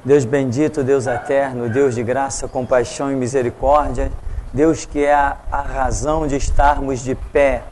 Deus bendito, Deus eterno, Deus de graça, compaixão e misericórdia, Deus que é a razão de estarmos de pé,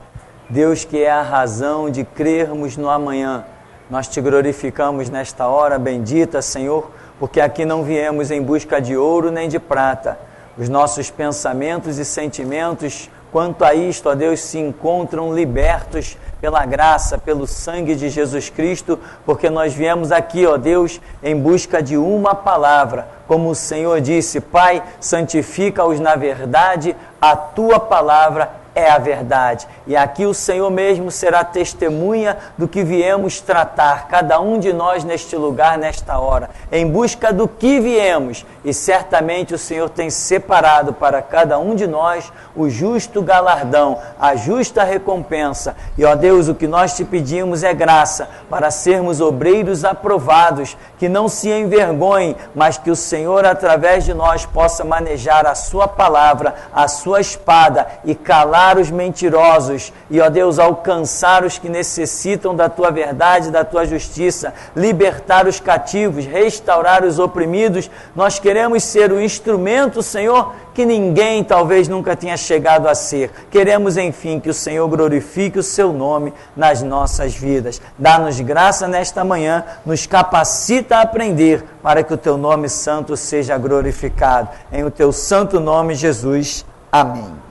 Deus que é a razão de crermos no amanhã. Nós te glorificamos nesta hora bendita, Senhor, porque aqui não viemos em busca de ouro nem de prata. Os nossos pensamentos e sentimentos quanto a isto, ó Deus, se encontram libertos pela graça, pelo sangue de Jesus Cristo, porque nós viemos aqui, ó Deus, em busca de uma palavra. Como o Senhor disse, Pai, santifica-os na verdade, a Tua palavra é a verdade. E aqui o Senhor mesmo será testemunha do que viemos tratar, cada um de nós neste lugar, nesta hora, em busca do que viemos. E certamente o Senhor tem separado para cada um de nós o justo galardão, a justa recompensa. E, ó Deus, o que nós te pedimos é graça para sermos obreiros aprovados, que não se envergonhem, mas que o Senhor, através de nós, possa manejar a sua palavra, a sua espada e calar os mentirosos e, ó Deus, alcançar os que necessitam da Tua verdade, da Tua justiça, libertar os cativos, restaurar os oprimidos. Nós queremos ser o instrumento, Senhor, que ninguém talvez nunca tenha chegado a ser. Queremos, enfim, que o Senhor glorifique o Seu nome nas nossas vidas. Dá-nos graça nesta manhã, nos capacita a aprender para que o Teu nome santo seja glorificado. Em o Teu santo nome, Jesus. Amém.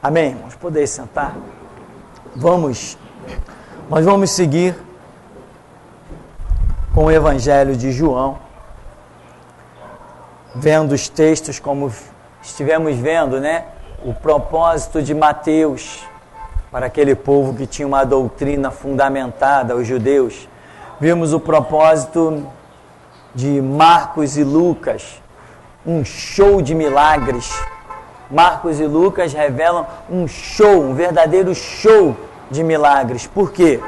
Amém, irmãos? Podeis sentar? Nós vamos seguir com o Evangelho de João, vendo os textos como estivemos vendo, né? O propósito de Mateus para aquele povo que tinha uma doutrina fundamentada, os judeus. Vimos o propósito de Marcos e Lucas, um show de milagres. Marcos e Lucas revelam um show, um verdadeiro show de milagres. Por quê?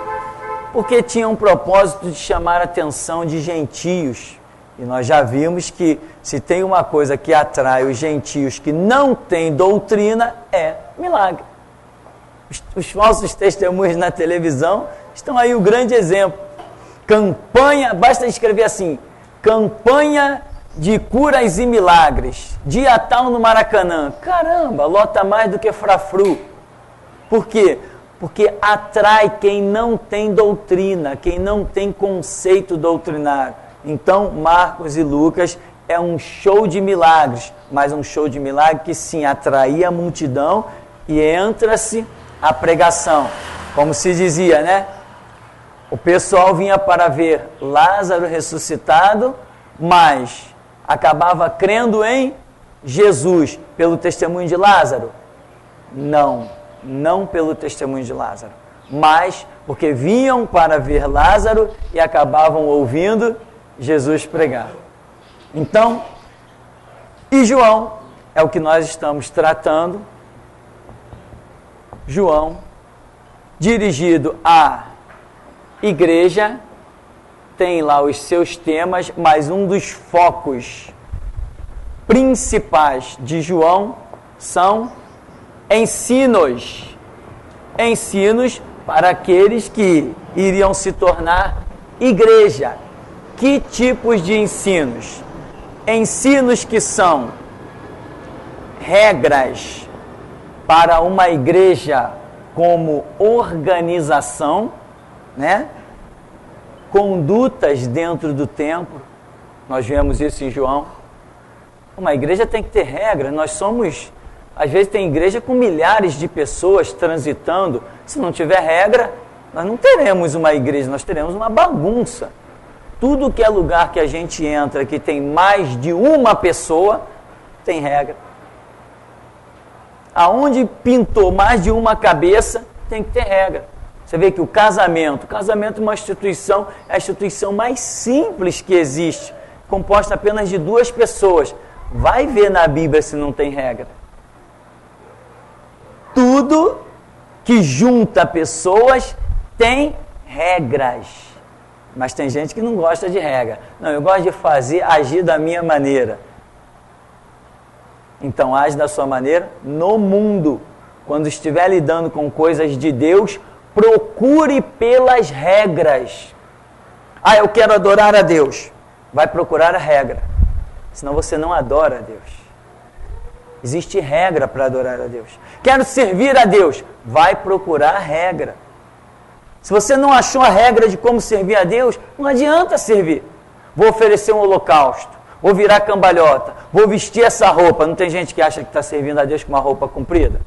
Porque tinha um propósito de chamar a atenção de gentios. E nós já vimos que se tem uma coisa que atrai os gentios que não têm doutrina, é milagre. Os falsos testemunhos na televisão estão aí o grande exemplo. Campanha, basta escrever assim, campanha de curas e milagres, dia tal no Maracanã. Caramba, lota mais do que frafru. Por quê? Porque atrai quem não tem doutrina, quem não tem conceito doutrinário. Então, Marcos e Lucas é um show de milagres, mas um show de milagres que sim, atraía a multidão e entra-se a pregação. Como se dizia, né? O pessoal vinha para ver Lázaro ressuscitado, mas acabava crendo em Jesus pelo testemunho de Lázaro? Não pelo testemunho de Lázaro, mas porque vinham para ver Lázaro e acabavam ouvindo Jesus pregar. Então, e João é o que nós estamos tratando. João, dirigido à igreja, tem lá os seus temas, mas um dos focos principais de João são ensinos. Ensinos para aqueles que iriam se tornar igreja. Que tipos de ensinos? Ensinos que são regras para uma igreja como organização, né? Condutas dentro do templo, nós vemos isso em João. Uma igreja tem que ter regras. Às vezes tem igreja com milhares de pessoas transitando. Se não tiver regra, nós não teremos uma igreja, nós teremos uma bagunça. Tudo que é lugar que a gente entra, que tem mais de uma pessoa, tem regra. Aonde pintou mais de uma cabeça, tem que ter regra. Você vê que o casamento é uma instituição, é a instituição mais simples que existe, composta apenas de 2 pessoas. Vai ver na Bíblia se não tem regra. Tudo que junta pessoas tem regras. Mas tem gente que não gosta de regra. Não, eu gosto de agir da minha maneira. Então age da sua maneira no mundo. Quando estiver lidando com coisas de Deus, procure pelas regras. Eu quero adorar a Deus. vai procurar a regra, senão você não adora a Deus. Existe regra para adorar a Deus. Quero servir a Deus, vai procurar a regra. Se você não achou a regra de como servir a Deus, não adianta servir. Vou oferecer um holocausto, vou virar cambalhota, vou vestir essa roupa. Não tem gente que acha que está servindo a Deus com uma roupa comprida?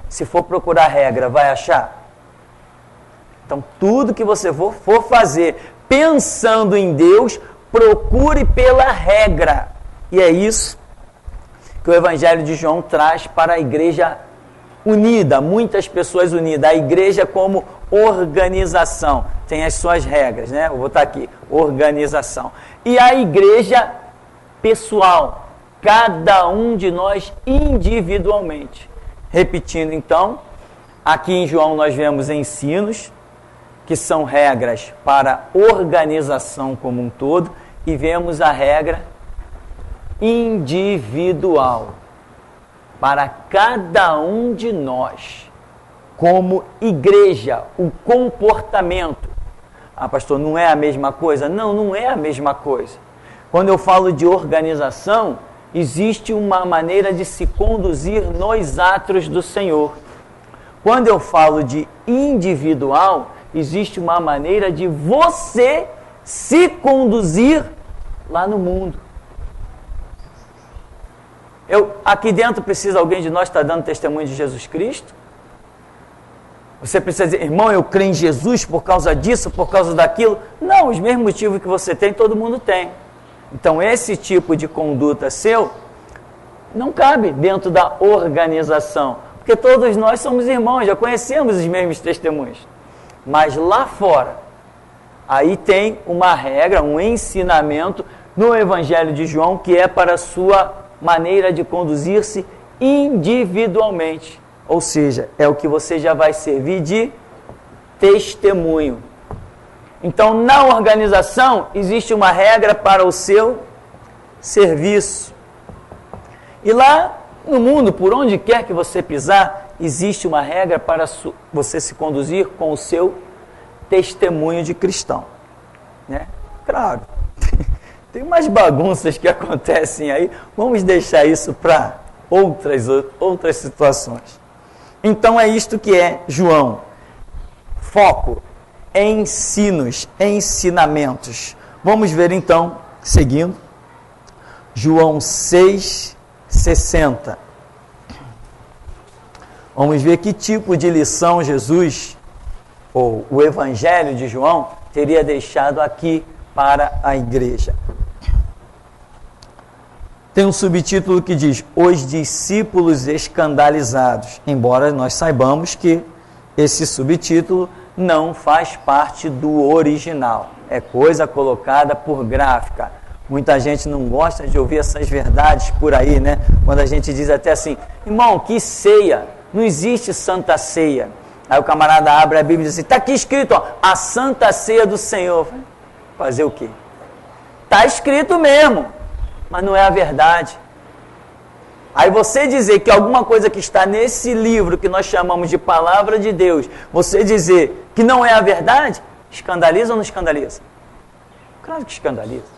Se for procurar a regra, vai achar? Então, tudo que você for fazer pensando em Deus, procure pela regra. E é isso que o Evangelho de João traz para a igreja unida, muitas pessoas unidas. A igreja como organização, tem as suas regras, né? Vou botar aqui, organização. E a igreja pessoal, cada um de nós individualmente. Repetindo então, aqui em João nós vemos ensinos, que são regras para a organização como um todo, e vemos a regra individual para cada um de nós, como igreja, o comportamento. Ah, pastor, não é a mesma coisa? Não, não é a mesma coisa. Quando eu falo de organização, existe uma maneira de se conduzir nos atos do Senhor. Quando eu falo de individual, existe uma maneira de você se conduzir lá no mundo. Aqui dentro precisa alguém de nós estar dando testemunho de Jesus Cristo? Você precisa dizer, irmão, eu creio em Jesus por causa disso, por causa daquilo? Não, os mesmos motivos que você tem, todo mundo tem. Então, esse tipo de conduta seu não cabe dentro da organização, porque todos nós somos irmãos, já conhecemos os mesmos testemunhos. Mas lá fora, aí tem uma regra, um ensinamento no Evangelho de João, que é para a sua maneira de conduzir-se individualmente. Ou seja, é o que você já vai servir de testemunho. Então, na organização, existe uma regra para o seu serviço. E lá no mundo, por onde quer que você pisar, existe uma regra para você se conduzir com o seu testemunho de cristão. Né? Claro, tem umas bagunças que acontecem aí, vamos deixar isso para outras situações. Então é isto que é João. Foco, ensinos, ensinamentos. Vamos ver então, seguindo, João 6,60. Vamos ver que tipo de lição Jesus, ou o Evangelho de João, teria deixado aqui para a igreja. Tem um subtítulo que diz, os discípulos escandalizados, embora nós saibamos que esse subtítulo não faz parte do original, é coisa colocada por gráfica. Muita gente não gosta de ouvir essas verdades por aí, né? Quando a gente diz até assim, irmão, que ceia, não existe Santa Ceia. Aí o camarada abre a Bíblia e diz assim, está aqui escrito, ó, a Santa Ceia do Senhor. Fazer o quê? Está escrito mesmo, mas não é a verdade. Aí você dizer que alguma coisa que está nesse livro que nós chamamos de Palavra de Deus, você dizer que não é a verdade, escandaliza ou não escandaliza? Claro que escandaliza.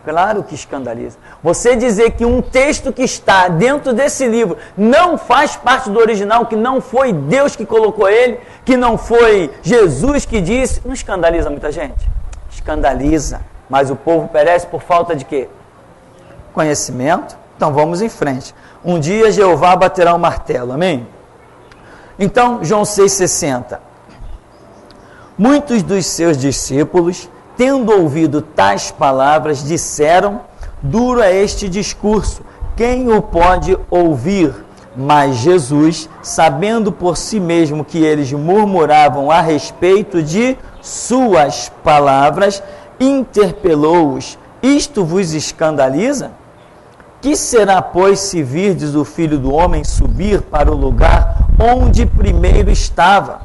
Claro que escandaliza. Você dizer que um texto que está dentro desse livro não faz parte do original, que não foi Deus que colocou ele, que não foi Jesus que disse, não escandaliza muita gente? Escandaliza. Mas o povo perece por falta de quê? Conhecimento. Então vamos em frente. Um dia Jeová baterá o martelo, amém? Então, João 6,60. Muitos dos seus discípulos, tendo ouvido tais palavras, disseram, duro é este discurso, quem o pode ouvir? Mas Jesus, sabendo por si mesmo que eles murmuravam a respeito de suas palavras, interpelou-os, isto vos escandaliza? Que será, pois, se virdes o Filho do Homem subir para o lugar onde primeiro estava?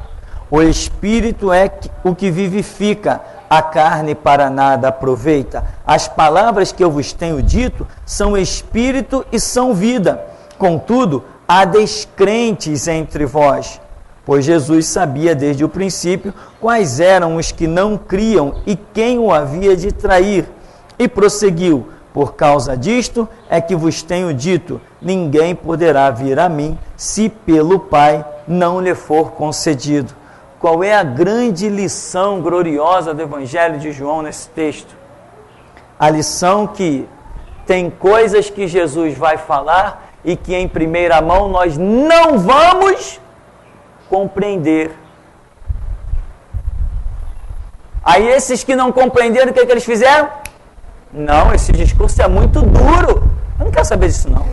O Espírito é o que vivifica, a carne para nada aproveita. As palavras que eu vos tenho dito são Espírito e são vida. Contudo, há descrentes entre vós. pois Jesus sabia desde o princípio quais eram os que não criam e quem o havia de trair. E prosseguiu: por causa disto é que vos tenho dito, ninguém poderá vir a mim se pelo Pai não lhe for concedido. Qual é a grande lição gloriosa do Evangelho de João nesse texto? A lição que tem coisas que Jesus vai falar e que em primeira mão nós não vamos compreender. Aí esses que não compreenderam, o que eles fizeram? Não, esse discurso é muito duro. Eu não quero saber disso não.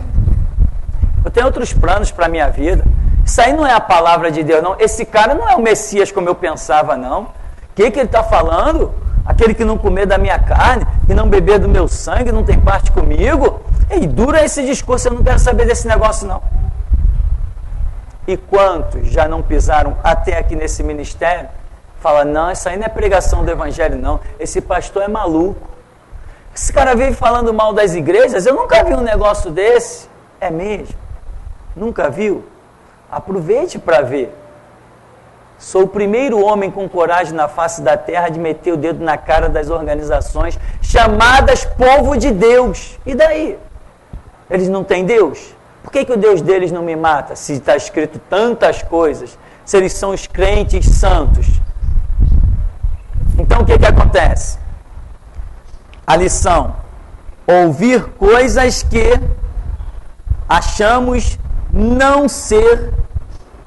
Eu tenho outros planos para a minha vida. Isso aí não é a palavra de Deus, não. Esse cara não é o Messias como eu pensava, não. O que ele está falando? Aquele que não comer da minha carne, que não beber do meu sangue, não tem parte comigo? E dura esse discurso, eu não quero saber desse negócio, não. E quantos já não pisaram até aqui nesse ministério? Fala, não, isso aí não é pregação do Evangelho, não. Esse pastor é maluco. Esse cara vive falando mal das igrejas. Eu nunca vi um negócio desse. É mesmo? Nunca viu? Aproveite para ver. Sou o primeiro homem com coragem na face da terra de meter o dedo na cara das organizações chamadas povo de Deus. E daí? Eles não têm Deus? Por que o Deus deles não me mata? Se está escrito tantas coisas, se eles são os crentes santos. Então o que acontece? A lição: ouvir coisas que achamos não ser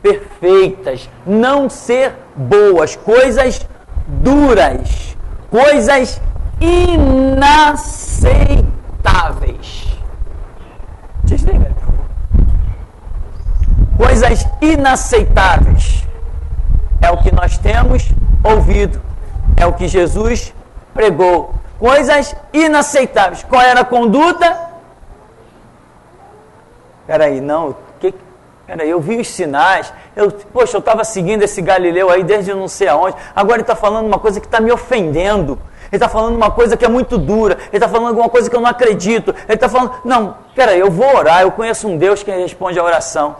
perfeitas, não ser boas, coisas duras, coisas inaceitáveis. Desliga, por favor. Coisas inaceitáveis é o que nós temos ouvido, é o que Jesus pregou. Coisas inaceitáveis. Qual era a conduta? Peraí, não, peraí, eu vi os sinais, eu estava seguindo esse Galileu aí desde não sei aonde, agora ele está falando uma coisa que está me ofendendo, ele está falando uma coisa que é muito dura, ele está falando alguma coisa que eu não acredito, ele está falando, não, peraí, eu vou orar, eu conheço um Deus que responde a oração.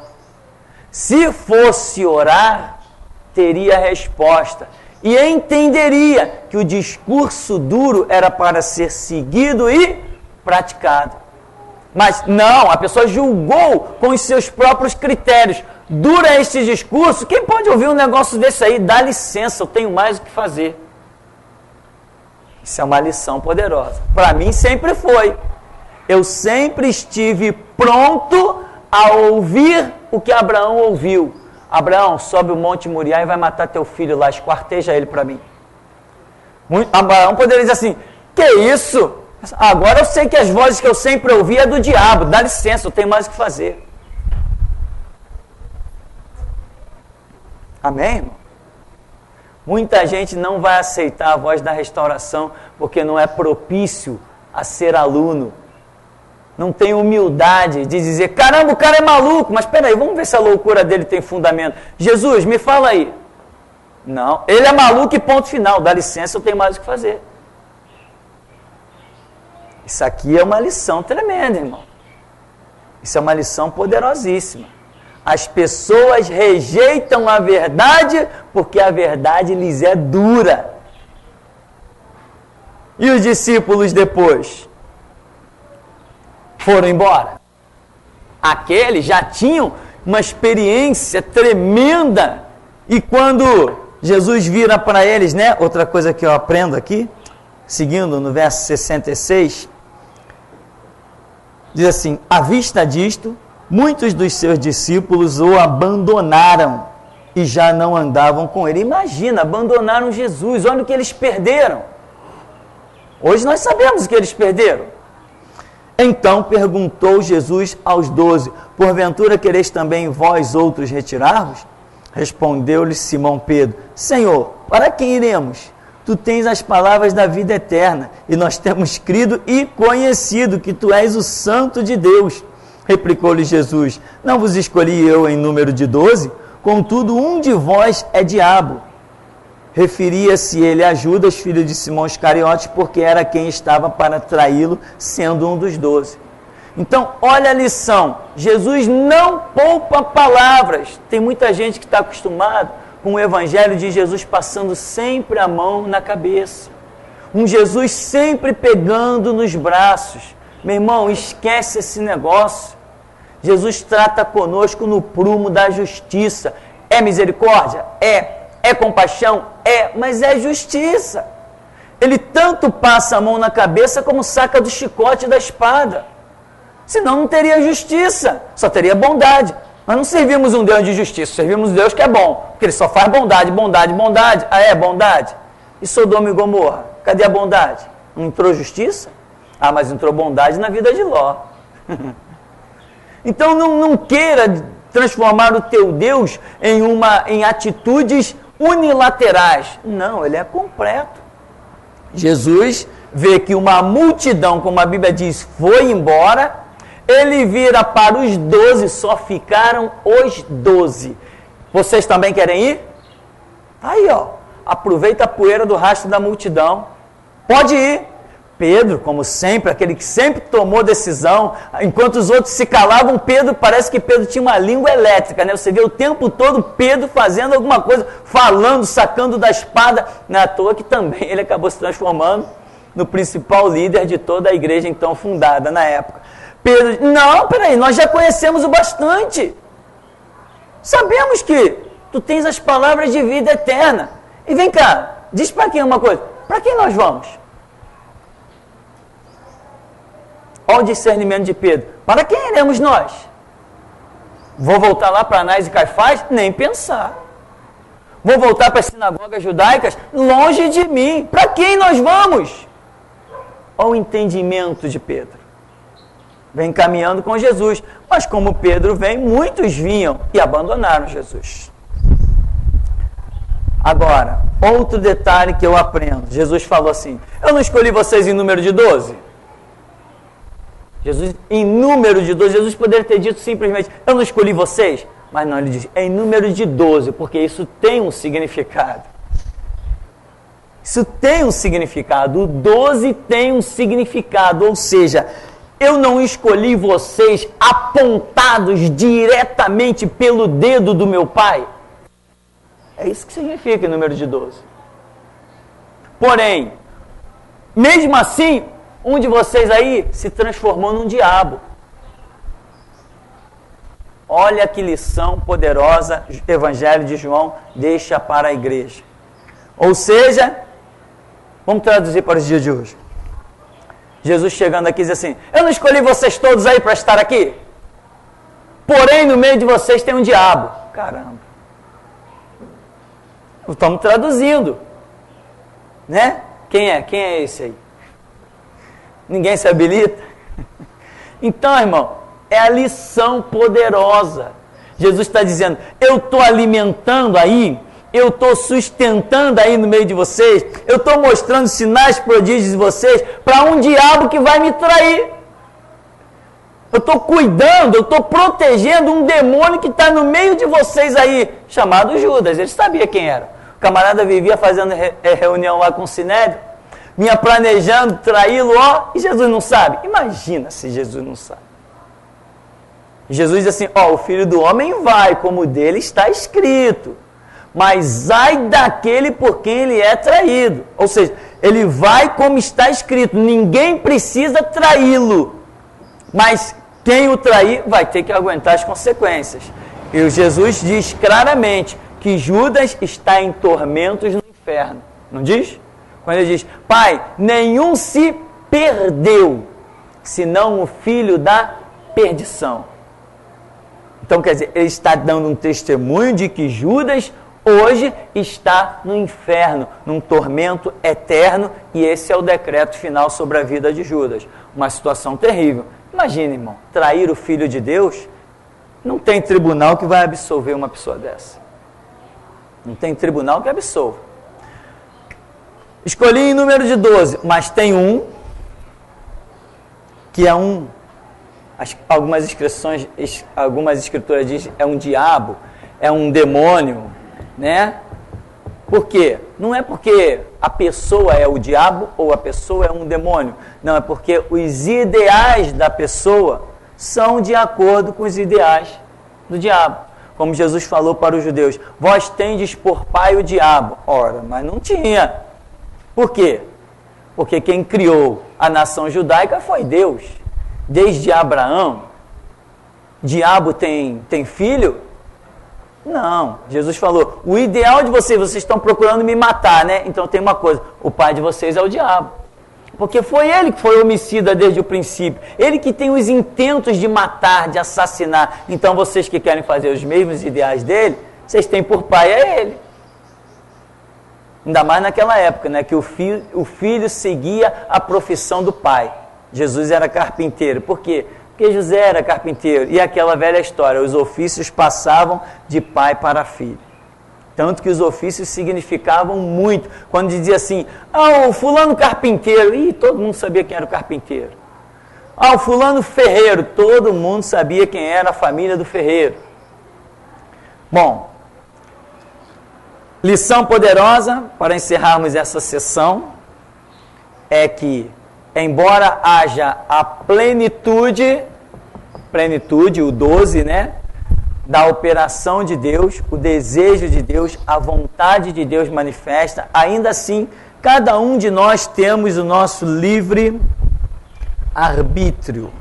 Se fosse orar, teria resposta, e entenderia que o discurso duro era para ser seguido e praticado. Mas não, a pessoa julgou com os seus próprios critérios. Dura este discurso? Quem pode ouvir um negócio desse aí? Dá licença, eu tenho mais o que fazer. Isso é uma lição poderosa. Para mim sempre foi. Eu sempre estive pronto a ouvir o que Abraão ouviu. Abraão, sobe o Monte Moriá e vai matar teu filho lá, esquarteja ele para mim. Abraão poderia dizer assim, que isso? Agora eu sei que as vozes que eu sempre ouvi é do diabo, dá licença, eu tenho mais o que fazer. Amém, irmão? Muita gente não vai aceitar a voz da restauração porque não é propício a ser aluno. Não tem humildade de dizer, caramba, o cara é maluco, mas peraí, vamos ver se a loucura dele tem fundamento. Jesus, me fala aí. Não, ele é maluco e ponto final, dá licença, eu tenho mais o que fazer. Isso aqui é uma lição tremenda, irmão. Isso é uma lição poderosíssima. As pessoas rejeitam a verdade porque a verdade lhes é dura. E os discípulos depois foram embora. Aqueles já tinham uma experiência tremenda. E quando Jesus vira para eles, né? Outra coisa que eu aprendo aqui, seguindo no verso 66, diz assim, à vista disto, muitos dos seus discípulos o abandonaram e já não andavam com ele. Imagina, abandonaram Jesus, olha o que eles perderam. Hoje nós sabemos o que eles perderam. Então perguntou Jesus aos 12, porventura quereis também vós outros retirar-vos? Respondeu-lhe Simão Pedro, Senhor, para quem iremos? Tu tens as palavras da vida eterna, e nós temos crido e conhecido que tu és o Santo de Deus. Replicou-lhe Jesus, não vos escolhi eu em número de 12? Contudo, um de vós é diabo. Referia-se ele a Judas, filho de Simão Iscariotes, porque era quem estava para traí-lo, sendo um dos 12. Então, olha a lição. Jesus não poupa palavras. Tem muita gente que está acostumada com o evangelho de Jesus passando sempre a mão na cabeça. Um Jesus sempre pegando nos braços. Meu irmão, esquece esse negócio. Jesus trata conosco no prumo da justiça. É misericórdia? É compaixão? Mas é justiça. Ele tanto passa a mão na cabeça como saca do chicote e da espada. Senão não teria justiça, só teria bondade. Nós não servimos um Deus de justiça, servimos um Deus que é bom, porque Ele só faz bondade, bondade, bondade. Ah, é bondade? E Sodoma e Gomorra? Cadê a bondade? Não entrou justiça? Ah, mas entrou bondade na vida de Ló. Então não queira transformar o teu Deus em atitudes unilaterais. Não, Ele é completo. Jesus vê que uma multidão, como a Bíblia diz, foi embora. Ele vira para os 12, só ficaram os 12. Vocês também querem ir? Aí, ó, aproveita a poeira do rastro da multidão. Pode ir. Pedro, como sempre, aquele que sempre tomou decisão, enquanto os outros se calavam, Pedro, parece que Pedro tinha uma língua elétrica, né? Você vê o tempo todo Pedro fazendo alguma coisa, falando, sacando da espada. Não é à toa que também ele acabou se transformando no principal líder de toda a igreja então fundada na época. Pedro, não, peraí, nós já conhecemos o bastante. Sabemos que tu tens as palavras de vida eterna. E vem cá, diz para quem uma coisa, para quem nós vamos? Olha o discernimento de Pedro. Para quem iremos nós? Vou voltar lá para Anás e Caifás? Nem pensar. Vou voltar para as sinagogas judaicas? Longe de mim. Para quem nós vamos? Olha o entendimento de Pedro. Vem caminhando com Jesus. Mas como Pedro vem, muitos vinham e abandonaram Jesus. Agora, outro detalhe que eu aprendo. Jesus falou assim, eu não escolhi vocês em número de 12? Jesus, em número de 12, Jesus poderia ter dito simplesmente, eu não escolhi vocês, mas não, ele diz, é em número de 12, porque isso tem um significado. Isso tem um significado, o 12 tem um significado, ou seja, eu não escolhi vocês apontados diretamente pelo dedo do meu Pai. É isso que significa o número de 12. Porém, mesmo assim, um de vocês aí se transformou num diabo. Olha que lição poderosa o Evangelho de João deixa para a igreja. Ou seja, vamos traduzir para os dias de hoje. Jesus chegando aqui diz assim, eu não escolhi vocês todos aí para estar aqui. Porém, no meio de vocês tem um diabo. Caramba. Estamos traduzindo. Né? Quem é esse aí? Ninguém se habilita? Então, irmão, é a lição poderosa. Jesus está dizendo, eu estou alimentando aí, eu estou sustentando aí no meio de vocês, eu estou mostrando sinais prodígios de vocês para um diabo que vai me trair. Eu estou cuidando, eu estou protegendo um demônio que está no meio de vocês aí, chamado Judas. Ele sabia quem era. O camarada vivia fazendo reunião lá com o Sinédrio, vinha planejando traí-lo, ó, e Jesus não sabe. Imagina se Jesus não sabe. Jesus diz assim, ó, o Filho do Homem vai, como dele está escrito, mas ai daquele por quem ele é traído. Ou seja, ele vai como está escrito, ninguém precisa traí-lo, mas quem o trair vai ter que aguentar as consequências. E o Jesus diz claramente que Judas está em tormentos no inferno, não diz? Quando ele diz, Pai, nenhum se perdeu, senão o filho da perdição. Então, quer dizer, ele está dando um testemunho de que Judas hoje está no inferno, num tormento eterno, e esse é o decreto final sobre a vida de Judas. Uma situação terrível. Imagina, irmão, trair o Filho de Deus, não tem tribunal que vai absolver uma pessoa dessa. Não tem tribunal que absolva. Escolhi em número de 12, mas tem um que é algumas escrituras dizem é um diabo, é um demônio, né? Por quê? Não é porque a pessoa é o diabo ou a pessoa é um demônio. Não, é porque os ideais da pessoa são de acordo com os ideais do diabo. Como Jesus falou para os judeus, vós tendes por pai o diabo. Ora, mas não tinha. Por quê? Porque quem criou a nação judaica foi Deus. Desde Abraão, diabo tem filho? Não. Jesus falou, o ideal de vocês estão procurando me matar, né? Então tem uma coisa, o pai de vocês é o diabo. Porque foi ele que foi homicida desde o princípio. Ele que tem os intentos de matar, de assassinar. Então vocês que querem fazer os mesmos ideais dele, vocês têm por pai é ele. Ainda mais naquela época, né? Que o filho seguia a profissão do pai. Jesus era carpinteiro. Por quê? Porque José era carpinteiro. E aquela velha história, os ofícios passavam de pai para filho. Tanto que os ofícios significavam muito. Quando dizia assim, o fulano carpinteiro. Ih, todo mundo sabia quem era o carpinteiro. O fulano ferreiro. Todo mundo sabia quem era a família do ferreiro. Bom, lição poderosa para encerrarmos essa sessão é que, embora haja a plenitude, o 12, né? Da operação de Deus, o desejo de Deus, a vontade de Deus manifesta, ainda assim, cada um de nós temos o nosso livre arbítrio.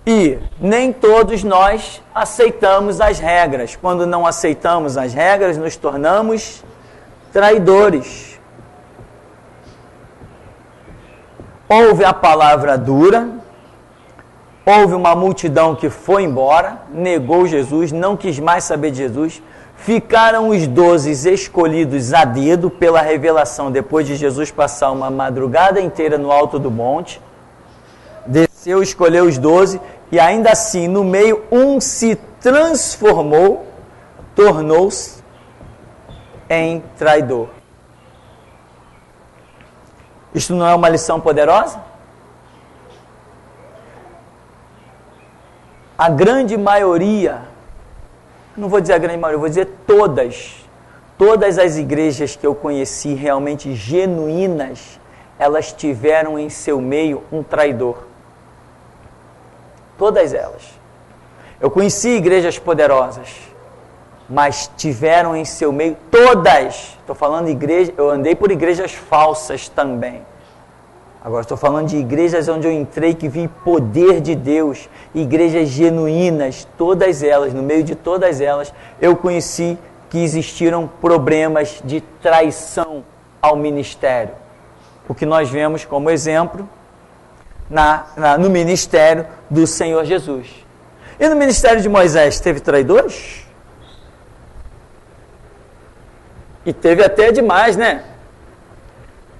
E nem todos nós aceitamos as regras. Quando não aceitamos as regras, nos tornamos traidores. Houve a palavra dura, houve uma multidão que foi embora, negou Jesus, não quis mais saber de Jesus. Ficaram os 12 escolhidos a dedo pela revelação, depois de Jesus passar uma madrugada inteira no alto do monte. Desceu, escolheu os 12, e ainda assim, no meio, um se transformou, tornou-se em traidor. Isto não é uma lição poderosa? A grande maioria, não vou dizer a grande maioria, vou dizer todas as igrejas que eu conheci realmente genuínas, elas tiveram em seu meio um traidor. Todas elas. Eu conheci igrejas poderosas, mas tiveram em seu meio, todas, estou falando de igreja, eu andei por igrejas falsas também. Agora estou falando de igrejas onde eu entrei, que vi poder de Deus, igrejas genuínas, todas elas, no meio de todas elas, eu conheci que existiram problemas de traição ao ministério. O que nós vemos como exemplo no ministério do Senhor Jesus. E no ministério de Moisés teve traidores? E teve até demais, né?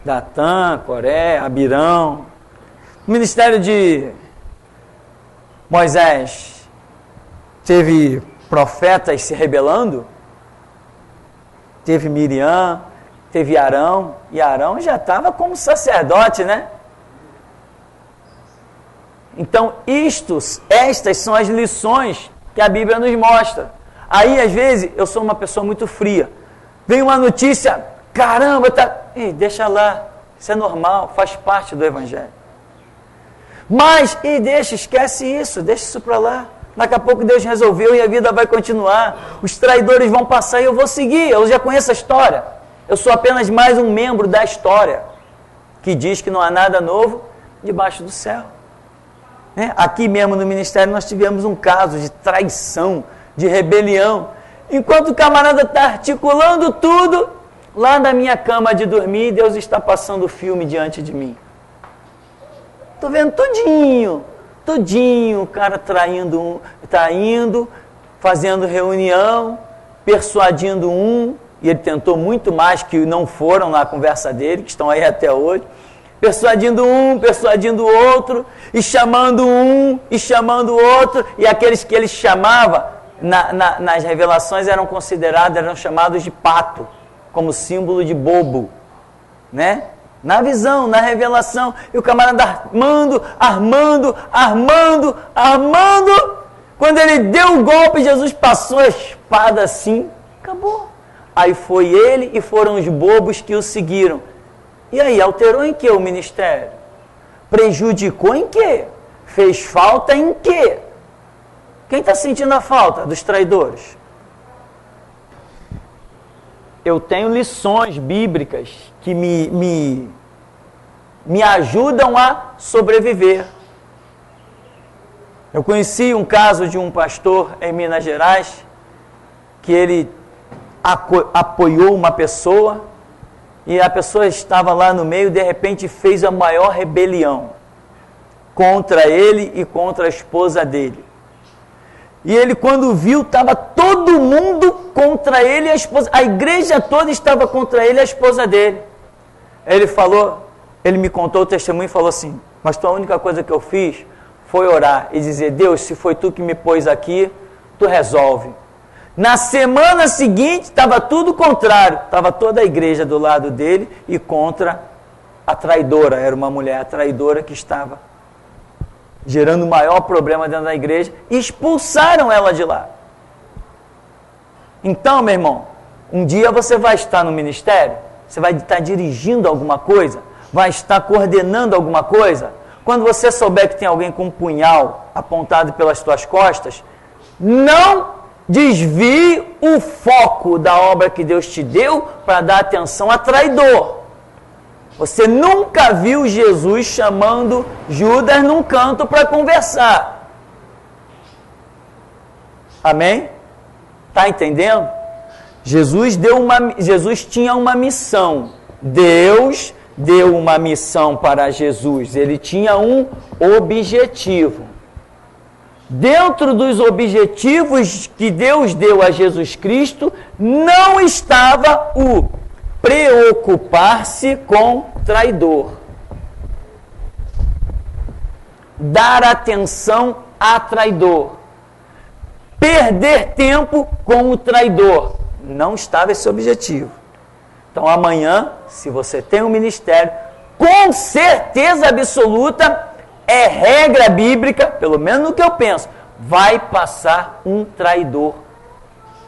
Datã, Coré, Abirão. No ministério de Moisés teve profetas se rebelando? Teve Miriam, teve Arão, e Arão já estava como sacerdote, né? Então, estas são as lições que a Bíblia nos mostra. Aí, às vezes, eu sou uma pessoa muito fria. Vem uma notícia, caramba, deixa lá, isso é normal, faz parte do Evangelho. Mas, esquece isso, deixa isso para lá. Daqui a pouco Deus resolveu e a vida vai continuar. Os traidores vão passar e eu vou seguir, eu já conheço a história. Eu sou apenas mais um membro da história, que diz que não há nada novo debaixo do céu. Aqui mesmo no ministério nós tivemos um caso de traição, de rebelião. Enquanto o camarada está articulando tudo, lá na minha cama de dormir, Deus está passando o filme diante de mim. Estou vendo todinho, o cara traindo fazendo reunião, persuadindo e ele tentou muito mais que não foram na conversa dele, que estão aí até hoje, persuadindo persuadindo o outro, e chamando e chamando o outro, e aqueles que ele chamava, nas revelações eram chamados de pato, como símbolo de bobo, né? Na visão, na revelação, e o camarada armando, quando ele deu o golpe, Jesus passou a espada assim, acabou. Aí foi ele e foram os bobos que o seguiram. E aí, alterou em que o ministério? Prejudicou em quê? Fez falta em quê? Quem está sentindo a falta dos traidores? Eu tenho lições bíblicas que me ajudam a sobreviver. Eu conheci um caso de um pastor em Minas Gerais, que ele apoiou uma pessoa, e a pessoa estava lá no meio, de repente fez a maior rebelião contra ele e contra a esposa dele. E ele, quando viu, estava todo mundo contra ele e a esposa. A igreja toda estava contra ele e a esposa dele. Ele me contou o testemunho e falou assim: mas a única coisa que eu fiz foi orar e dizer: Deus, se foi tu que me pôs aqui, tu resolve. Na semana seguinte, estava tudo contrário. Estava toda a igreja do lado dele e contra a traidora. Era uma mulher traidora que estava gerando o maior problema dentro da igreja. E expulsaram ela de lá. Então, meu irmão, um dia você vai estar no ministério, você vai estar dirigindo alguma coisa, vai estar coordenando alguma coisa. Quando você souber que tem alguém com um punhal apontado pelas tuas costas, não desvie o foco da obra que Deus te deu para dar atenção a traidor. Você nunca viu Jesus chamando Judas num canto para conversar. Amém? Está entendendo? Jesus tinha uma missão. Deus deu uma missão para Jesus. Ele tinha um objetivo. Dentro dos objetivos que Deus deu a Jesus Cristo, não estava o preocupar-se com traidor. Dar atenção a traidor. Perder tempo com o traidor. Não estava esse objetivo. Então amanhã, se você tem um ministério, com certeza absoluta, é regra bíblica, pelo menos no que eu penso, vai passar um traidor.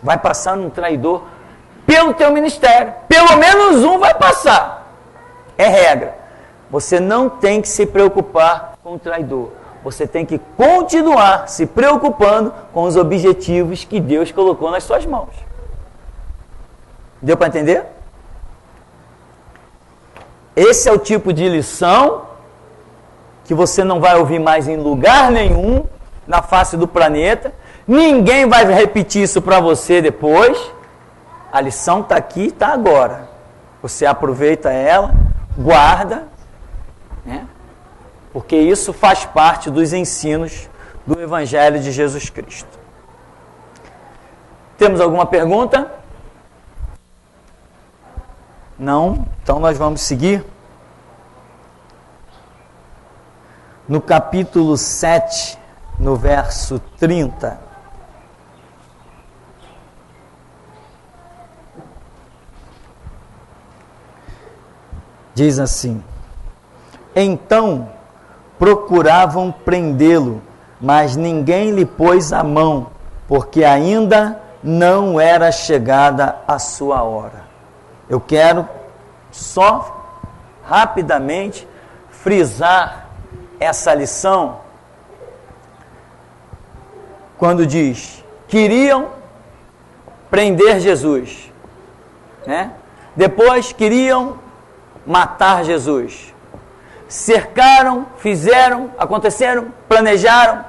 Vai passar um traidor pelo teu ministério. Pelo menos um vai passar. É regra. Você não tem que se preocupar com o traidor. Você tem que continuar se preocupando com os objetivos que Deus colocou nas suas mãos. Deu para entender? Esse é o tipo de lição que você não vai ouvir mais em lugar nenhum na face do planeta. Ninguém vai repetir isso para você depois. A lição está aqui, está agora. Você aproveita ela, guarda, né? Porque isso faz parte dos ensinos do Evangelho de Jesus Cristo. Temos alguma pergunta? Não? Então nós vamos seguir. No capítulo 7, no verso 30. Diz assim: então procuravam prendê-lo, mas ninguém lhe pôs a mão, porque ainda não era chegada a sua hora. Eu quero só rapidamente frisar essa lição quando diz: queriam prender Jesus, né? Depois queriam matar Jesus. Cercaram, fizeram, aconteceram, planejaram,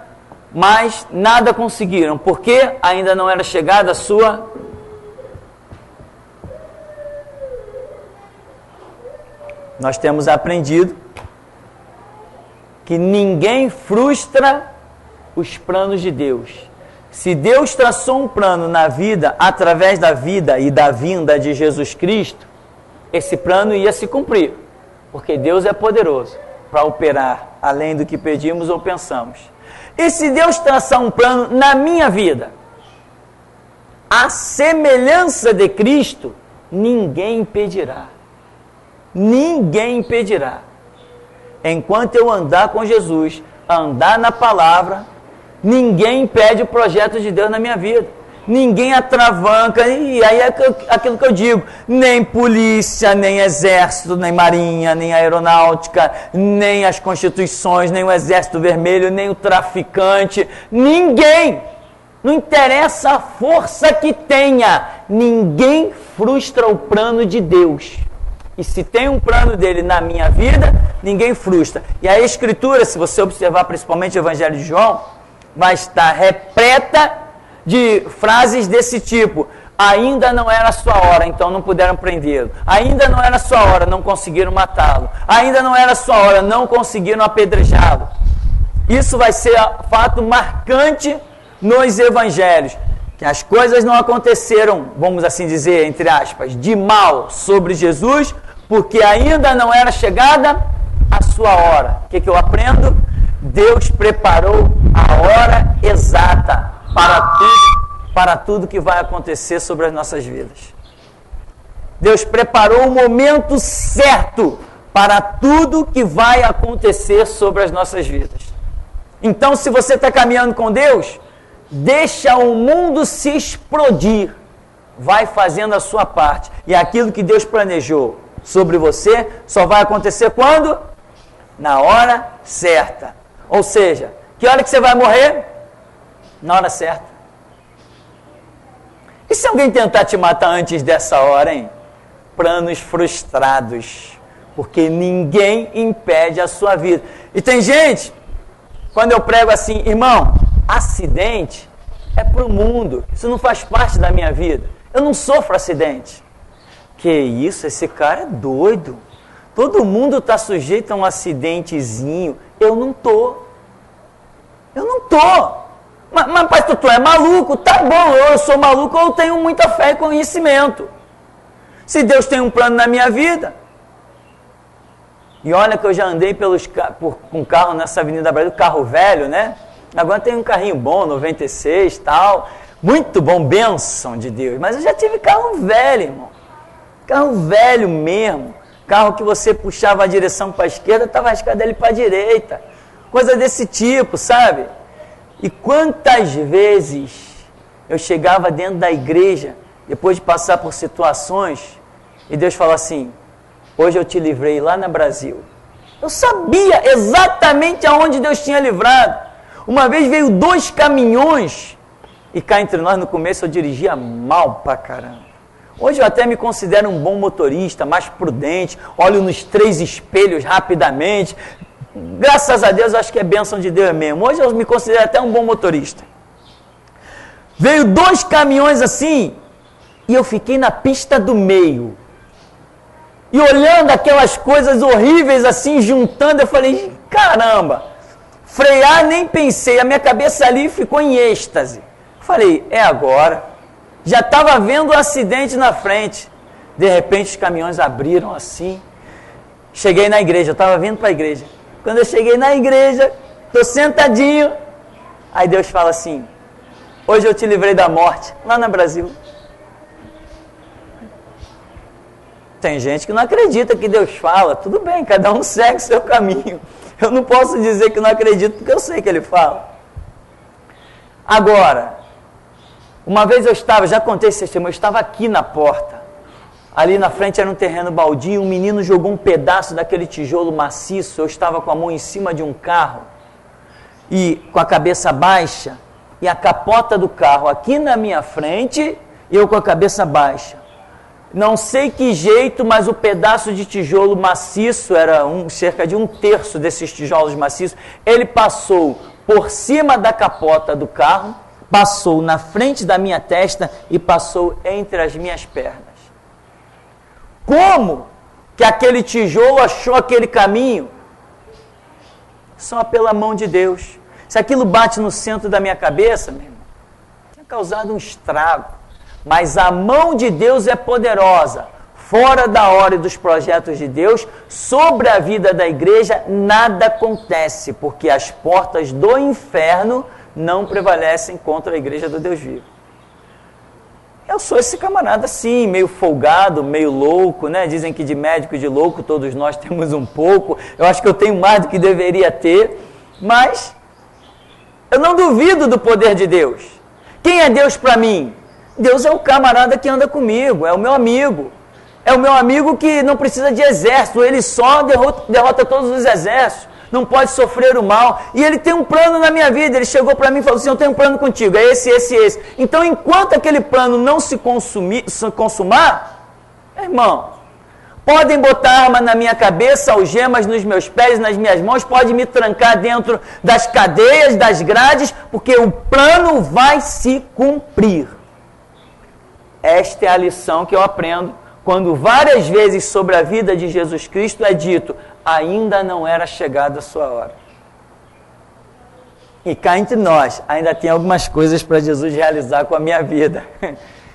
mas nada conseguiram, porque ainda não era chegada a sua. Nós temos aprendido que ninguém frustra os planos de Deus. Se Deus traçou um plano na vida, através da vida e da vinda de Jesus Cristo, esse plano ia se cumprir. Porque Deus é poderoso para operar além do que pedimos ou pensamos. E se Deus traçar um plano na minha vida, a semelhança de Cristo, ninguém impedirá. Ninguém impedirá. Enquanto eu andar com Jesus, andar na palavra, ninguém impede o projeto de Deus na minha vida. ninguém atravanca, e aí é aquilo que eu digo, nem polícia, nem exército, nem marinha, nem aeronáutica, nem as constituições, nem o exército vermelho, nem o traficante, ninguém, não interessa a força que tenha, ninguém frustra o plano de Deus. E se tem um plano dele na minha vida, ninguém frustra. E a Escritura, se você observar principalmente o Evangelho de João, vai estar repleta de frases desse tipo. Ainda não era a sua hora, então não puderam prendê-lo. Ainda não era a sua hora, não conseguiram matá-lo. Ainda não era a sua hora, não conseguiram apedrejá-lo. Isso vai ser fato marcante nos Evangelhos. Que as coisas não aconteceram, vamos assim dizer, entre aspas, de mal sobre Jesus, porque ainda não era chegada a sua hora. O que eu aprendo? Deus preparou a hora exata para tudo que vai acontecer sobre as nossas vidas. Deus preparou o momento certo para tudo que vai acontecer sobre as nossas vidas. Então, se você está caminhando com Deus, deixa o mundo se explodir, vai fazendo a sua parte, e aquilo que Deus planejou sobre você só vai acontecer quando? Na hora certa. Ou seja, que hora que você vai morrer? Na hora certa. E se alguém tentar te matar antes dessa hora, hein? Planos frustrados, porque ninguém impede a sua vida. E tem gente, quando eu prego assim, irmão, acidente é para o mundo, isso não faz parte da minha vida, eu não sofro acidente. Que isso, esse cara é doido, todo mundo está sujeito a um acidentezinho, eu não estou. Mas pastor, tu é maluco? Tá bom, eu sou maluco, eu tenho muita fé e conhecimento. Se Deus tem um plano na minha vida, e olha que eu já andei com carro nessa Avenida Brasil, carro velho, né? Agora tem um carrinho bom, 96 e tal, muito bom, bênção de Deus, mas eu já tive carro velho, irmão, carro velho mesmo, carro que você puxava a direção para a esquerda, estava a escada dele para a direita, coisa desse tipo, sabe? E quantas vezes eu chegava dentro da igreja, depois de passar por situações, e Deus falou assim, hoje eu te livrei lá na Brasil. Eu sabia exatamente aonde Deus tinha livrado. Uma vez veio 2 caminhões, e cá entre nós no começo eu dirigia mal pra caramba. Hoje eu até me considero um bom motorista, mais prudente, olho nos 3 espelhos rapidamente. Graças a Deus, eu acho que é bênção de Deus mesmo. Hoje eu me considero até um bom motorista. Veio 2 caminhões assim, e eu fiquei na pista do meio. E olhando aquelas coisas horríveis assim, juntando, eu falei, caramba, frear nem pensei, a minha cabeça ali ficou em êxtase. Falei, é agora. Já estava vendo um acidente na frente. De repente os caminhões abriram assim. Cheguei na igreja, eu estava vindo para a igreja. Quando eu cheguei na igreja, estou sentadinho. Aí Deus fala assim, hoje eu te livrei da morte, lá no Brasil. Tem gente que não acredita que Deus fala. Tudo bem, cada um segue o seu caminho. Eu não posso dizer que não acredito, porque eu sei que Ele fala. Agora, uma vez eu estava, já contei esse testemunho, eu estava aqui na porta. Ali na frente era um terreno baldio, um menino jogou um pedaço daquele tijolo maciço, eu estava com a mão em cima de um carro, e com a cabeça baixa, e a capota do carro aqui na minha frente, e eu com a cabeça baixa. Não sei que jeito, mas o pedaço de tijolo maciço, era cerca de 1/3 desses tijolos maciços, ele passou por cima da capota do carro, passou na frente da minha testa e passou entre as minhas pernas. Como que aquele tijolo achou aquele caminho? Só pela mão de Deus. Se aquilo bate no centro da minha cabeça, meu irmão, tinha causado um estrago. Mas a mão de Deus é poderosa. Fora da hora e dos projetos de Deus, sobre a vida da igreja, nada acontece, porque as portas do inferno não prevalecem contra a igreja do Deus vivo. Eu sou esse camarada assim, meio folgado, meio louco, né? Dizem que de médico e de louco todos nós temos um pouco. Eu acho que eu tenho mais do que deveria ter, mas eu não duvido do poder de Deus. Quem é Deus para mim? Deus é o camarada que anda comigo, é o meu amigo. É o meu amigo que não precisa de exército, ele só derrota todos os exércitos, não pode sofrer o mal. E ele tem um plano na minha vida, ele chegou para mim e falou assim, eu tenho um plano contigo, é esse, esse, esse. Então, enquanto aquele plano não se consumar, irmão, podem botar arma na minha cabeça, algemas nos meus pés, nas minhas mãos, pode me trancar dentro das cadeias, das grades, porque o plano vai se cumprir. Esta é a lição que eu aprendo quando várias vezes sobre a vida de Jesus Cristo é dito, ainda não era chegada a sua hora. E cá entre nós, ainda tem algumas coisas para Jesus realizar com a minha vida.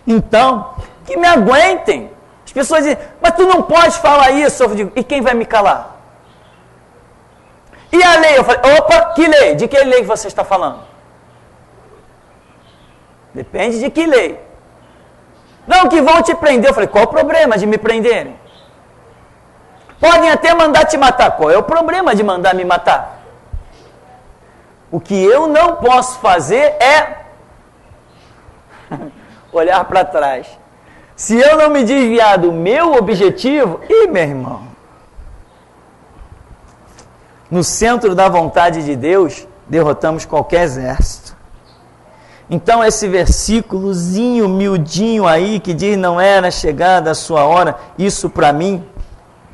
Então, que me aguentem. As pessoas dizem, mas tu não pode falar isso. Eu digo, e quem vai me calar? E a lei? Eu falei, opa, que lei? De que lei você está falando? Depende de que lei. Não, que vão te prender. Eu falei, qual o problema de me prenderem? Podem até mandar te matar. Qual é o problema de mandar me matar? O que eu não posso fazer é olhar para trás. Se eu não me desviar do meu objetivo, meu irmão, no centro da vontade de Deus, derrotamos qualquer exército. Então esse versículozinho miudinho aí, que diz não era chegada a sua hora, isso para mim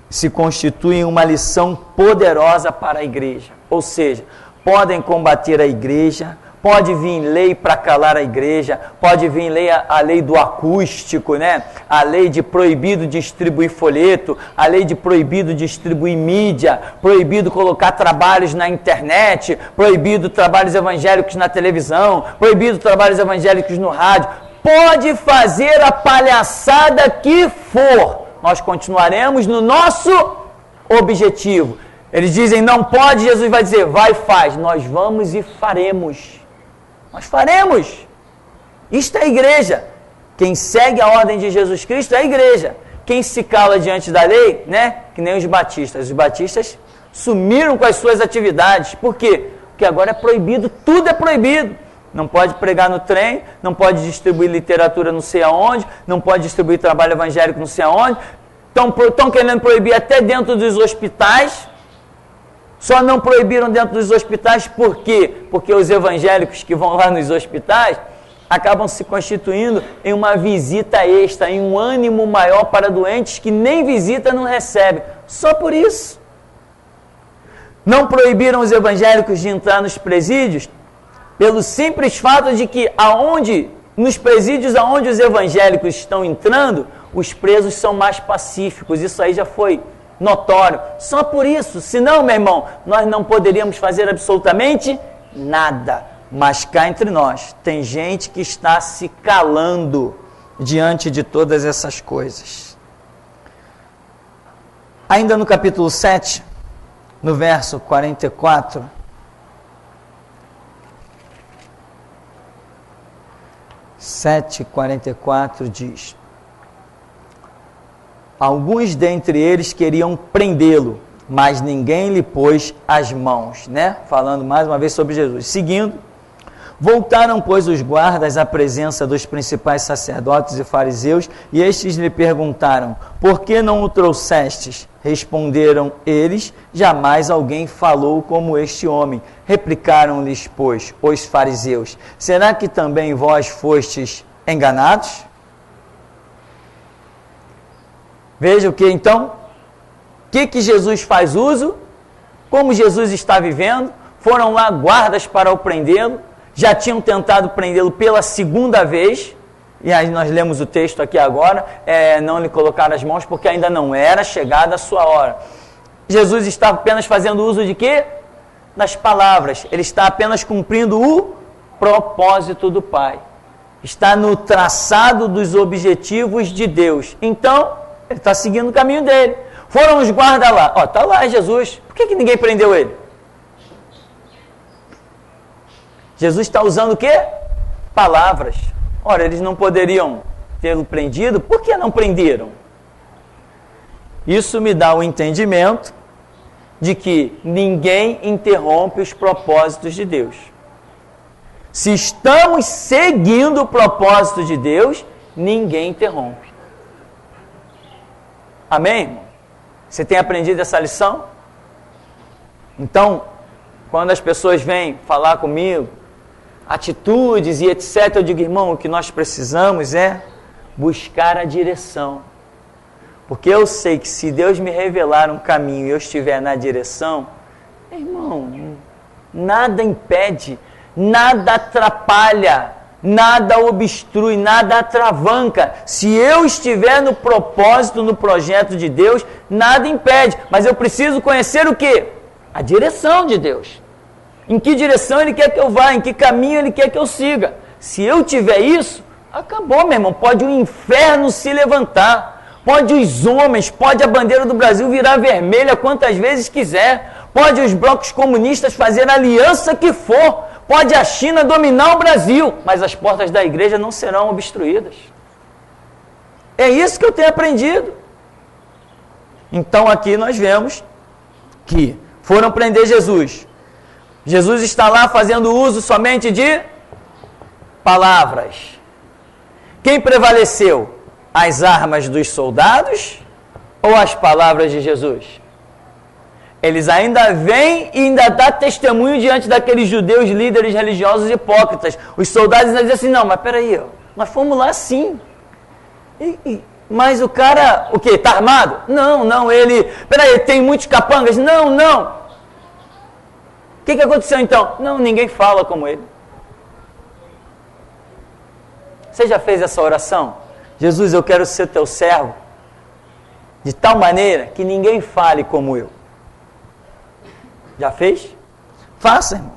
se constitui uma lição poderosa para a igreja. Ou seja, podem combater a igreja, pode vir lei para calar a igreja, pode vir a lei do acústico, né? A lei de proibido distribuir folheto, a lei de proibido distribuir mídia, proibido colocar trabalhos na internet, proibido trabalhos evangélicos na televisão, proibido trabalhos evangélicos no rádio. Pode fazer a palhaçada que for, nós continuaremos no nosso objetivo. Eles dizem, não pode, Jesus vai dizer, vai, faz. Nós vamos e faremos. Nós faremos. Isto é a igreja. Quem segue a ordem de Jesus Cristo é a igreja. Quem se cala diante da lei, né? Que nem os batistas. Os batistas sumiram com as suas atividades. Por quê? Porque agora é proibido, tudo é proibido. Não pode pregar no trem, não pode distribuir literatura não sei aonde, não pode distribuir trabalho evangélico não sei aonde. Estão querendo proibir até dentro dos hospitais. Só não proibiram dentro dos hospitais, por quê? Porque os evangélicos que vão lá nos hospitais acabam se constituindo em uma visita extra, em um ânimo maior para doentes que nem visita não recebem. Só por isso. Não proibiram os evangélicos de entrar nos presídios, pelo simples fato de que nos presídios aonde os evangélicos estão entrando, os presos são mais pacíficos. Isso aí já foi notório. Só por isso. Senão, meu irmão, nós não poderíamos fazer absolutamente nada. Mas cá entre nós, tem gente que está se calando diante de todas essas coisas. Ainda no capítulo 7, no verso 44, diz: alguns dentre eles queriam prendê-lo, mas ninguém lhe pôs as mãos, né? Falando mais uma vez sobre Jesus. Seguindo, voltaram, pois, os guardas à presença dos principais sacerdotes e fariseus, e estes lhe perguntaram, por que não o trouxestes? Responderam eles, jamais alguém falou como este homem. Replicaram-lhes, pois, os fariseus, será que também vós fostes enganados? Veja o que então? O que Jesus faz uso? Como Jesus está vivendo? Foram lá guardas para o prendê-lo, já tinham tentado prendê-lo pela segunda vez, e aí nós lemos o texto aqui agora, não lhe colocaram as mãos porque ainda não era chegada a sua hora. Jesus está apenas fazendo uso de quê? Das palavras. Ele está apenas cumprindo o propósito do Pai. Está no traçado dos objetivos de Deus. Então, ele está seguindo o caminho dele. Foram os guardas lá. Está lá Jesus. Por que ninguém prendeu ele? Jesus está usando o quê? Palavras. Ora, eles não poderiam tê-lo prendido. Por que não prenderam? Isso me dá o entendimento de que ninguém interrompe os propósitos de Deus. Se estamos seguindo o propósito de Deus, ninguém interrompe. Amém, irmão? Você tem aprendido essa lição? Então, quando as pessoas vêm falar comigo, atitudes e etc., eu digo, irmão, o que nós precisamos é buscar a direção. Porque eu sei que se Deus me revelar um caminho e eu estiver na direção, irmão, nada impede, nada atrapalha, nada obstrui, nada atravanca. Se eu estiver no propósito, no projeto de Deus, nada impede. Mas eu preciso conhecer o quê? A direção de Deus. Em que direção Ele quer que eu vá, em que caminho Ele quer que eu siga. Se eu tiver isso, acabou, meu irmão. Pode o inferno se levantar, pode os homens, pode a bandeira do Brasil virar vermelha quantas vezes quiser, pode os blocos comunistas fazer a aliança que for, pode a China dominar o Brasil, mas as portas da igreja não serão obstruídas. É isso que eu tenho aprendido. Então aqui nós vemos que foram prender Jesus. Jesus está lá fazendo uso somente de palavras. Quem prevaleceu? As armas dos soldados ou as palavras de Jesus? Eles ainda vêm e ainda dão testemunho diante daqueles judeus líderes religiosos hipócritas. Os soldados ainda dizem assim, não, mas peraí, nós fomos lá sim. Mas o cara, o quê? Está armado? Não, ele... Peraí, tem muitos capangas? Não. O que aconteceu então? Não, ninguém fala como ele. Você já fez essa oração? Jesus, eu quero ser teu servo, de tal maneira que ninguém fale como eu. Já fez? Faça, irmão.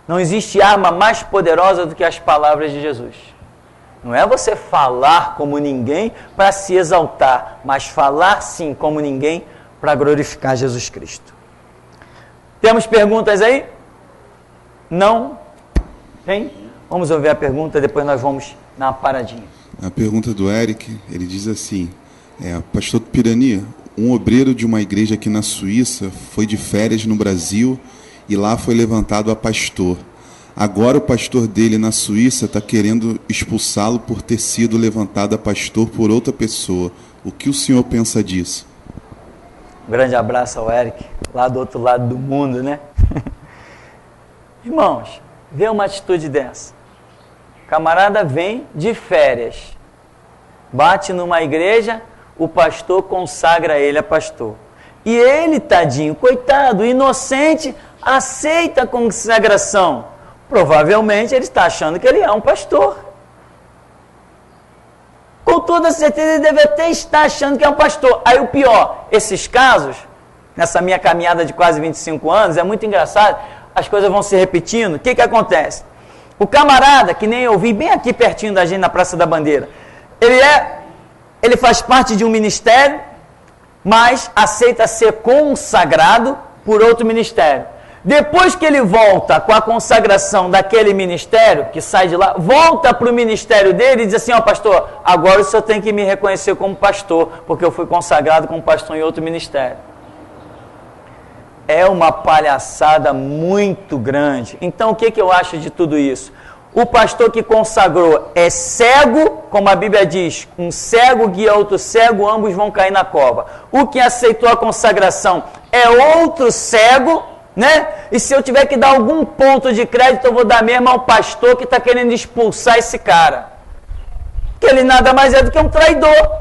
Não existe arma mais poderosa do que as palavras de Jesus. Não é você falar como ninguém para se exaltar, mas falar sim como ninguém para glorificar Jesus Cristo. Temos perguntas aí? Não? Tem? Vamos ouvir a pergunta, depois nós vamos dar uma paradinha. A pergunta do Eric, ele diz assim, Pastor Pirani, um obreiro de uma igreja aqui na Suíça foi de férias no Brasil e lá foi levantado a pastor. Agora o pastor dele na Suíça está querendo expulsá-lo por ter sido levantado a pastor por outra pessoa. O que o senhor pensa disso? Um grande abraço ao Eric, lá do outro lado do mundo, né? Irmãos, vê uma atitude dessa. O camarada vem de férias, bate numa igreja, o pastor consagra ele a pastor. E ele, tadinho, coitado, inocente, aceita a consagração. Provavelmente ele está achando que ele é um pastor. Com toda certeza ele deve até estar achando que é um pastor. Aí o pior, esses casos, nessa minha caminhada de quase 25 anos, é muito engraçado, as coisas vão se repetindo. O que acontece? O camarada, que nem eu vi bem aqui pertinho da gente na Praça da Bandeira, ele faz parte de um ministério, mas aceita ser consagrado por outro ministério. Depois que ele volta com a consagração daquele ministério, que sai de lá, volta para o ministério dele e diz assim, pastor, agora o senhor tem que me reconhecer como pastor, porque eu fui consagrado como pastor em outro ministério. É uma palhaçada muito grande. Então o que eu acho de tudo isso? O pastor que consagrou é cego, como a Bíblia diz, um cego guia outro cego, ambos vão cair na cova. O que aceitou a consagração é outro cego, né? E se eu tiver que dar algum ponto de crédito, eu vou dar mesmo ao pastor que está querendo expulsar esse cara. Porque ele nada mais é do que um traidor.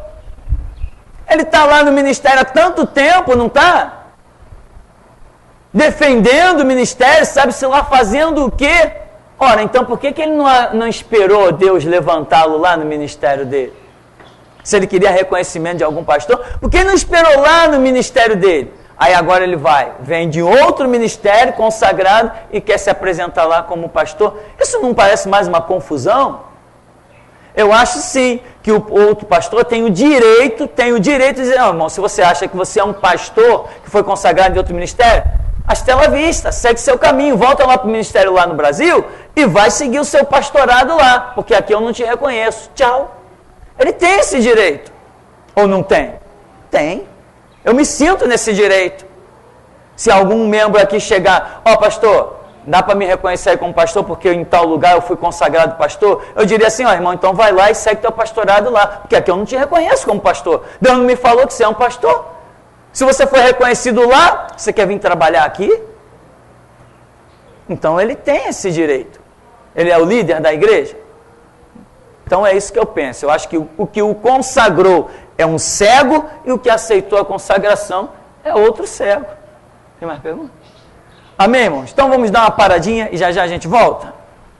Ele está lá no ministério há tanto tempo, não está? Defendendo o ministério, sabe-se lá fazendo o quê? Ora, então por que ele não esperou Deus levantá-lo lá no ministério dele? Se ele queria reconhecimento de algum pastor, por que ele não esperou lá no ministério dele? Aí agora ele vem de outro ministério consagrado e quer se apresentar lá como pastor. Isso não parece mais uma confusão? Eu acho sim que o outro pastor tem o direito de dizer, não, irmão, se você acha que você é um pastor que foi consagrado de outro ministério, Astela vista, segue seu caminho, volta lá para o ministério lá no Brasil e vai seguir o seu pastorado lá, porque aqui eu não te reconheço. Tchau. Ele tem esse direito. Ou não tem? Tem. Eu me sinto nesse direito. Se algum membro aqui chegar, pastor, dá para me reconhecer aí como pastor porque em tal lugar eu fui consagrado pastor? Eu diria assim, ó, irmão, então vai lá e segue teu pastorado lá, porque aqui eu não te reconheço como pastor. Deus não me falou que você é um pastor. Se você foi reconhecido lá, você quer vir trabalhar aqui? Então ele tem esse direito. Ele é o líder da igreja. Então é isso que eu penso. Eu acho que o que o consagrou é um cego e o que aceitou a consagração é outro cego. Tem mais perguntas? Amém, irmãos? Então vamos dar uma paradinha e já já a gente volta?